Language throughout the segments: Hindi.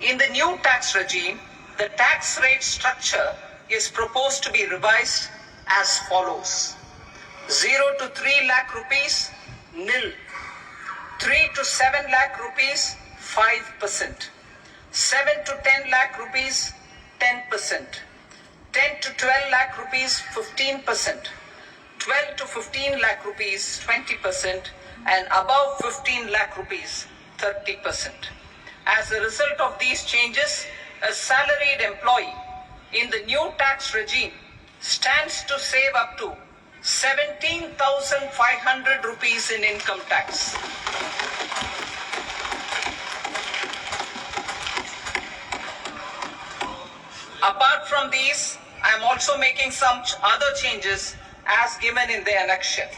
In the new tax regime, the tax rate structure is proposed to be revised as follows. 0 to 3 lakh rupees, nil. 3 to 7 lakh rupees, 5%. 7 to 10 lakh rupees, 10%. 10 to 12 lakh rupees, 15%. 12 to 15 lakh rupees, 20%. And above 15 lakh rupees, 30%. As a result of these changes, a salaried employee in the new tax regime stands to save up to 17,500 rupees in income tax. Apart from these, I am also making some other changes as given in the annexure.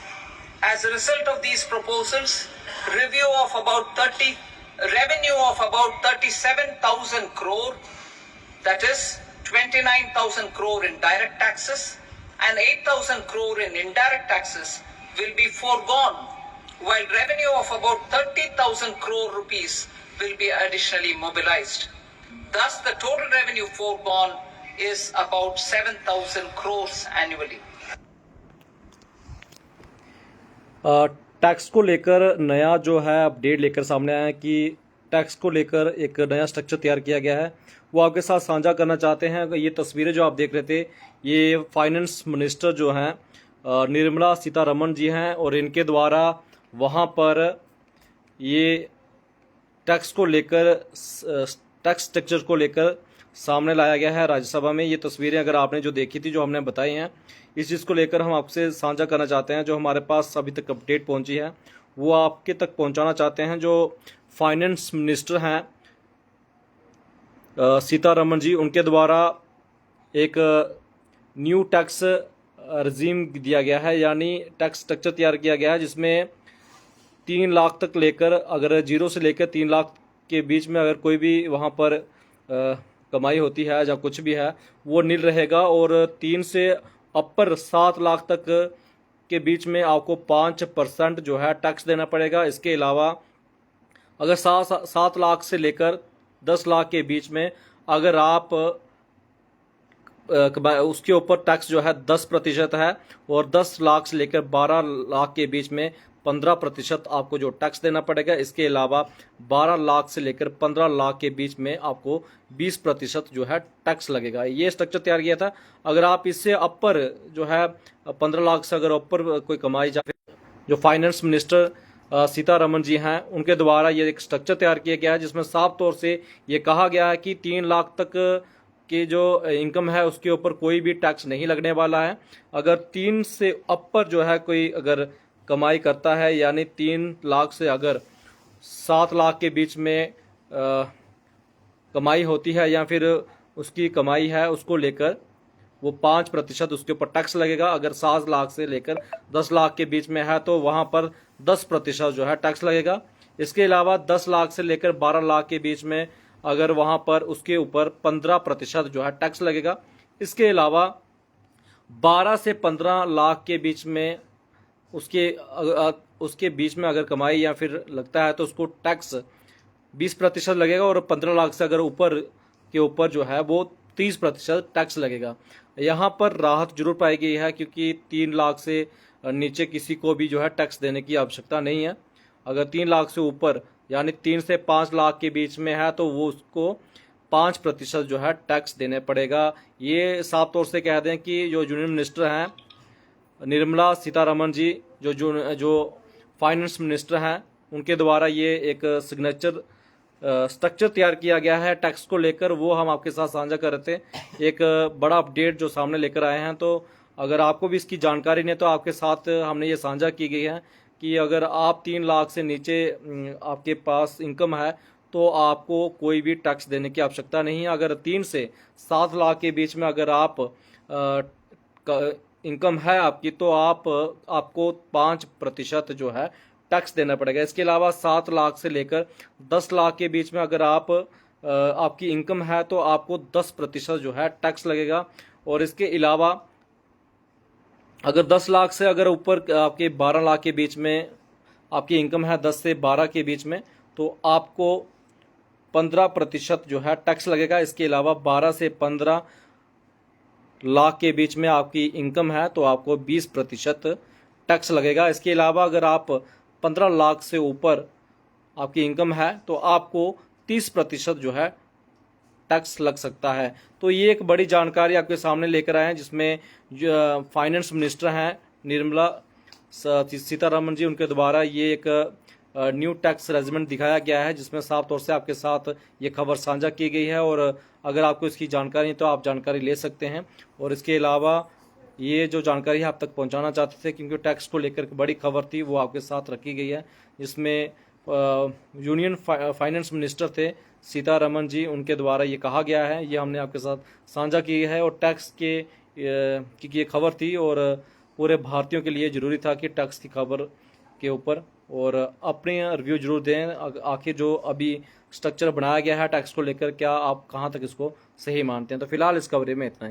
As a result of these proposals, revenue of about 37,000 crore, that is 29,000 crore in direct taxes and 8,000 crore in indirect taxes will be foregone, while revenue of about 30,000 crore rupees will be additionally mobilized. Thus, the total revenue foregone is about 7,000 crores annually. Tax को लेकर नया जो है अपडेट लेकर सामने आया है कि टैक्स को लेकर एक नया स्ट्रक्चर तैयार किया गया है, वो आपके साथ साझा करना चाहते हैं। ये तस्वीरें जो आप देख रहे थे, ये फाइनेंस मिनिस्टर जो हैं निर्मला सीतारमण जी हैं, और इनके द्वारा वहाँ पर ये टैक्स को लेकर टैक्स स्ट्रक्चर को लेकर सामने लाया गया है राज्यसभा में। ये तस्वीरें अगर आपने जो देखी थी, जो हमने बताई हैं, इस चीज़ को लेकर हम आपसे साझा करना चाहते हैं। जो हमारे पास अभी तक अपडेट पहुंची है वो आपके तक पहुंचाना चाहते हैं। जो फाइनेंस मिनिस्टर हैं सीतारमण जी, उनके द्वारा एक न्यू टैक्स रजीम दिया गया है, यानी टैक्स स्ट्रक्चर तैयार किया गया है, जिसमें 3 लाख तक लेकर, अगर 0 से लेकर 3 लाख के बीच में अगर कोई भी वहाँ पर कमाई होती है या कुछ भी है, वो नील रहेगा। और 3 से अपर 7 लाख तक के बीच में आपको 5% जो है टैक्स देना पड़ेगा। इसके अलावा अगर 7 लाख से लेकर 10 लाख के बीच में अगर आप उसके ऊपर टैक्स जो है 10% है, और 10 लाख से लेकर 12 लाख के बीच में 15% आपको जो टैक्स देना पड़ेगा। इसके अलावा 12 लाख से लेकर 15 लाख के बीच में आपको 20% जो है टैक्स लगेगा। ये स्ट्रक्चर तैयार किया था। अगर आप इससे अपर जो है 15 लाख से अगर ऊपर कोई कमाई, या फिर जो फाइनेंस मिनिस्टर सीतारमण जी हैं, उनके द्वारा ये एक स्ट्रक्चर तैयार किया गया है, जिसमें साफ तौर से ये कहा गया है कि 3 लाख तक की जो इनकम है उसके ऊपर कोई भी टैक्स नहीं लगने वाला है। अगर 3 से ऊपर जो है कोई अगर कमाई करता है, यानी 3 लाख से अगर 7 लाख के बीच में कमाई होती है, या फिर उसकी कमाई है, उसको लेकर वो 5% उसके ऊपर टैक्स लगेगा। अगर 7 लाख से लेकर 10 लाख के बीच में है तो वहाँ पर 10% जो है टैक्स लगेगा। इसके अलावा 10 लाख से लेकर 12 लाख के बीच में अगर वहाँ पर उसके ऊपर 15% जो है टैक्स लगेगा। इसके अलावा 12 से 15 लाख के बीच में उसके बीच में अगर कमाई या फिर लगता है तो उसको टैक्स 20% लगेगा, और 15 लाख से अगर ऊपर के ऊपर जो है वो 30% टैक्स लगेगा। यहाँ पर राहत जरूर पाई गई है, क्योंकि 3 लाख से नीचे किसी को भी जो है टैक्स देने की आवश्यकता नहीं है। अगर 3 लाख से ऊपर यानी 3 से 5 लाख के बीच में है तो वो उसको 5% जो है टैक्स देने पड़ेगा। ये साफ तौर से कह दें कि जो यूनियन मिनिस्टर हैं निर्मला सीतारमण जी, जो फाइनेंस मिनिस्टर हैं, उनके द्वारा ये एक सिग्नेचर स्ट्रक्चर तैयार किया गया है टैक्स को लेकर, वो हम आपके साथ साझा कर रहे थे। एक बड़ा अपडेट जो सामने लेकर आए हैं, तो अगर आपको भी इसकी जानकारी नहीं तो आपके साथ हमने ये साझा की गई है कि अगर आप 3 लाख से नीचे आपके पास इनकम है तो आपको कोई भी टैक्स देने की आवश्यकता नहीं है। अगर 3 से 7 लाख के बीच में अगर आप इनकम है आपकी, तो आपको 5% जो है टैक्स देना पड़ेगा। इसके अलावा 7 लाख से लेकर 10 लाख के बीच में अगर आपकी इनकम है तो आपको 10% जो है टैक्स लगेगा। और इसके अलावा अगर 10 लाख से अगर ऊपर आपके 12 लाख के बीच में आपकी इनकम है, 10 से 12 के बीच में, तो आपको 15% जो है टैक्स लगेगा। इसके अलावा 12 से 15 लाख के बीच में आपकी इनकम है तो आपको 20% टैक्स लगेगा। इसके अलावा अगर आप 15 लाख से ऊपर आपकी इनकम है तो आपको 30% जो है टैक्स लग सकता है। तो ये एक बड़ी जानकारी आपके सामने लेकर आए हैं, जिसमें फाइनेंस मिनिस्टर हैं निर्मला सीतारमण जी, उनके द्वारा ये एक न्यू टैक्स रेजिमेंट दिखाया गया है, जिसमें साफ तौर से आपके साथ ये खबर साझा की गई है। और अगर आपको इसकी जानकारी है तो आप जानकारी ले सकते हैं। और इसके अलावा ये जो जानकारी आप तक पहुंचाना चाहते थे, क्योंकि टैक्स को लेकर बड़ी खबर थी, वो आपके साथ रखी गई है, जिसमें यूनियन फाइनेंस मिनिस्टर थे सीतारमण जी, उनके द्वारा ये कहा गया है, ये हमने आपके साथ साझा की है। और टैक्स के की ये खबर थी और पूरे भारतीयों के लिए ज़रूरी था कि टैक्स की खबर के ऊपर और अपने रिव्यू जरूर दें। आखिर जो अभी स्ट्रक्चर बनाया गया है टैक्स को लेकर, क्या आप कहां तक इसको सही मानते हैं। तो फिलहाल इस कवरेज में इतना ही।